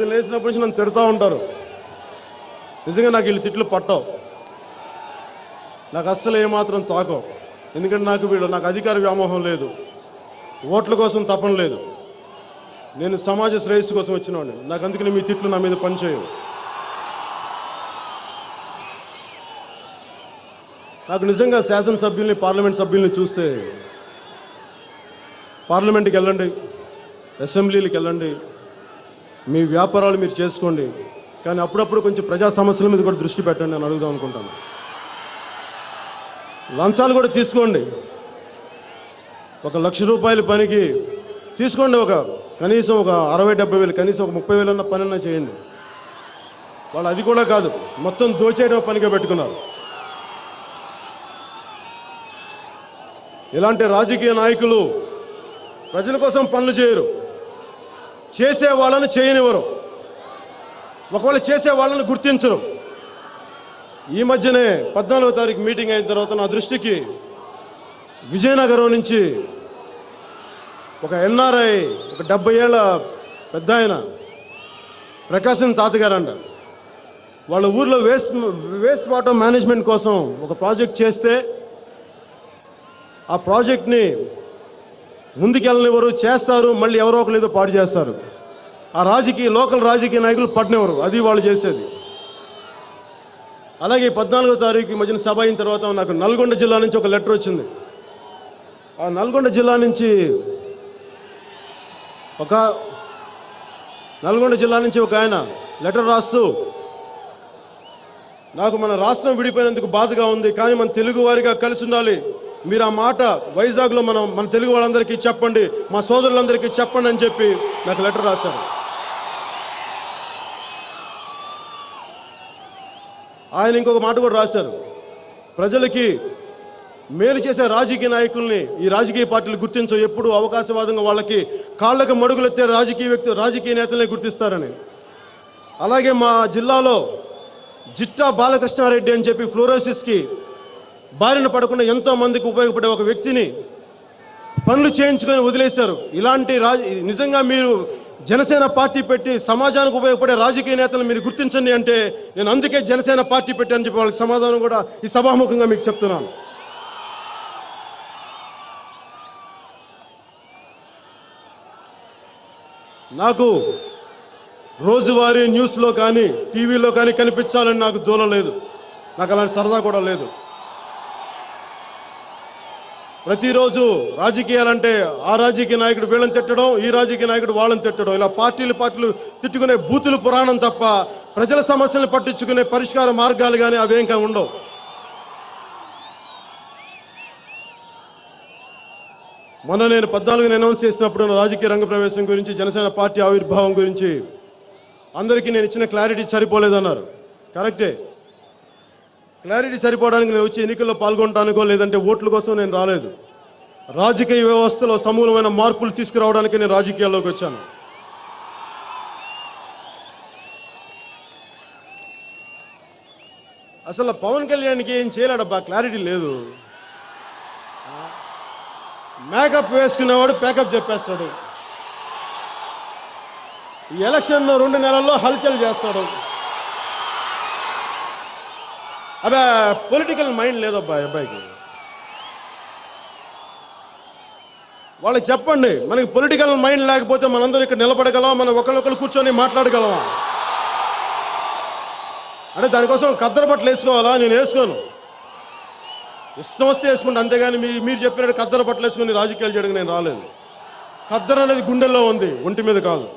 లేచినప్పటి నుంచి నన్ను తిడతా ఉంటారు. నిజంగా నాకు వీళ్ళు తిట్లు పట్టవు. నాకు అస్సలు ఏమాత్రం తాకవు. ఎందుకంటే నాకు అధికార వ్యామోహం లేదు, ఓట్ల కోసం తపన లేదు. నేను సమాజ శ్రేయస్సు కోసం వచ్చినవాడిని. నాకు అందుకని మీ తిట్లు నా మీద పనిచేయవు. నాకు నిజంగా శాసనసభ్యుల్ని, పార్లమెంట్ సభ్యుల్ని చూస్తే పార్లమెంట్కి వెళ్ళండి, అసెంబ్లీలకు వెళ్ళండి, మీ వ్యాపారాలు మీరు చేసుకోండి, కానీ అప్పుడప్పుడు కొంచెం ప్రజా సమస్యల మీద కూడా దృష్టి పెట్టండి అని అడుగుదాం అనుకుంటాను. లంచాలు కూడా తీసుకోండి. 1,00,000 రూపాయల పనికి తీసుకోండి, కనీసం 60-70 వేలు, కనీసం 30,000 అన్న పనన్నా చేయండి. వాళ్ళు అది కూడా కాదు, మొత్తం దోచేయడం పనిగా పెట్టుకున్నారు. ఇలాంటి రాజకీయ నాయకులు ప్రజల కోసం పనులు చేయరు, చేసే వాళ్ళని చేయనివ్వరు, ఒకవేళ చేసే వాళ్ళని గుర్తించరు. ఈ మధ్యనే 14వ తారీఖు మీటింగ్ అయిన తర్వాత నా దృష్టికి విజయనగరం నుంచి ఒక ఎన్ఆర్ఐ, 70 ఏళ్ల పెద్ద ఆయన, ప్రకాశం తాతగారు అంట, వాళ్ళ ఊర్లో వేస్ట్ వాటర్ మేనేజ్మెంట్ కోసం ఒక ప్రాజెక్ట్ చేస్తే ఆ ప్రాజెక్ట్ని ముందుకెళ్ళనివ్వరు, చేస్తారు, మళ్ళీ ఎవరో ఒకరు ఏదో పాడు చేస్తారు. ఆ లోకల్ రాజకీయ నాయకులు పడినెవరు, అది వాళ్ళు చేసేది. అలాగే 14వ తారీఖు మధ్యన సభ అయిన తర్వాత నాకు నల్గొండ జిల్లా నుంచి ఒక లెటర్ వచ్చింది. ఆ నల్గొండ జిల్లా నుంచి ఒక ఆయన లెటర్ రాస్తూ, నాకు మన రాష్ట్రం విడిపోయినందుకు బాధగా ఉంది, కానీ మన తెలుగు వారిగా కలిసి ఉండాలి, మీరు ఆ మాట వైజాగ్లో మన తెలుగు వాళ్ళందరికీ చెప్పండి, మా సోదరులందరికీ చెప్పండి అని చెప్పి నాకు లెటర్ రాశారు. ఆయన ఇంకొక మాట కూడా రాశారు, ప్రజలకి మేలు చేసే రాజకీయ నాయకుల్ని ఈ రాజకీయ పార్టీలు గుర్తించవు, ఎప్పుడు అవకాశవాదంగా వాళ్ళకి కాళ్ళకు మడుగులెత్తే రాజకీయ నేతలనే గుర్తిస్తారని. అలాగే మా జిల్లాలో జిట్టా బాలకృష్ణారెడ్డి అని చెప్పి ఫ్లోరోసిస్కి బారిన పడకుండా ఎంతో మందికి ఉపయోగపడే ఒక వ్యక్తిని పనులు చేయించుకొని వదిలేశారు. ఇలాంటి నిజంగా మీరు జనసేన పార్టీ పెట్టి సమాజానికి ఉపయోగపడే రాజకీయ నేతలు మీరు గుర్తించండి అంటే, నేను అందుకే జనసేన పార్టీ పెట్టానని చెప్పి వాళ్ళకి సమాధానం కూడా ఈ సభాముఖంగా మీకు చెప్తున్నాను. నాకు రోజువారీ న్యూస్లో కానీ టీవీలో కానీ కనిపించాలని నాకు దూరం లేదు, నాకు అలాంటి సరదా కూడా లేదు. ప్రతిరోజు రాజకీయాలంటే ఆ రాజకీయ నాయకుడు వీళ్ళని తిట్టడం, ఈ రాజకీయ నాయకుడు వాళ్ళని తిట్టడం, ఇలా పార్టీలు తిట్టుకునే బూతులు పురాణం తప్ప ప్రజల సమస్యలను పట్టించుకునే పరిష్కార మార్గాలు కానీ అవేం ఉండవు. మొన్న నేను 14ని అనౌన్స్ చేసినప్పుడు నా రాజకీయ రంగ ప్రవేశం గురించి, జనసేన పార్టీ ఆవిర్భావం గురించి అందరికీ నేను ఇచ్చిన క్లారిటీ సరిపోలేదన్నారు. కరెక్టే, క్లారిటీ సరిపోవడానికి నేను వచ్చి ఎన్నికల్లో పాల్గొనడానికో లేదంటే ఓట్ల కోసం నేను రాలేదు. రాజకీయ వ్యవస్థలో సమూలమైన మార్పులు తీసుకురావడానికి నేను రాజకీయాల్లోకి వచ్చాను. అసలు పవన్ కళ్యాణ్కి ఏం చేయలేడబ్బా, క్లారిటీ లేదు. మేకప్ వేసుకునేవాడు ప్యాకప్ చెప్పేస్తాడు, ఈ ఎలక్షన్ 2 నెలల్లో హల్చల్ చేస్తాడు. అబ్బా, పొలిటికల్ మైండ్ లేదబ్బా అబ్బాయికి. వాళ్ళకి చెప్పండి, మనకి పొలిటికల్ మైండ్ లేకపోతే మనందరం ఇక్కడ నిలబడగలమా, మనం ఒకరినొకరు కూర్చొని మాట్లాడగలమా? అంటే దానికోసం కద్దరు బట్టలు వేసుకోవాలా? నేను వేసుకోను, ఇష్టం వస్తే వేసుకుంటా, అంతేగాని మీరు చెప్పినట్టు కద్దరు బట్టలు వేసుకొని రాజకీయాలు చేయడానికి నేను రాలేదు. కద్దరు అనేది గుండెల్లో ఉంది, ఒంటి మీద కాదు.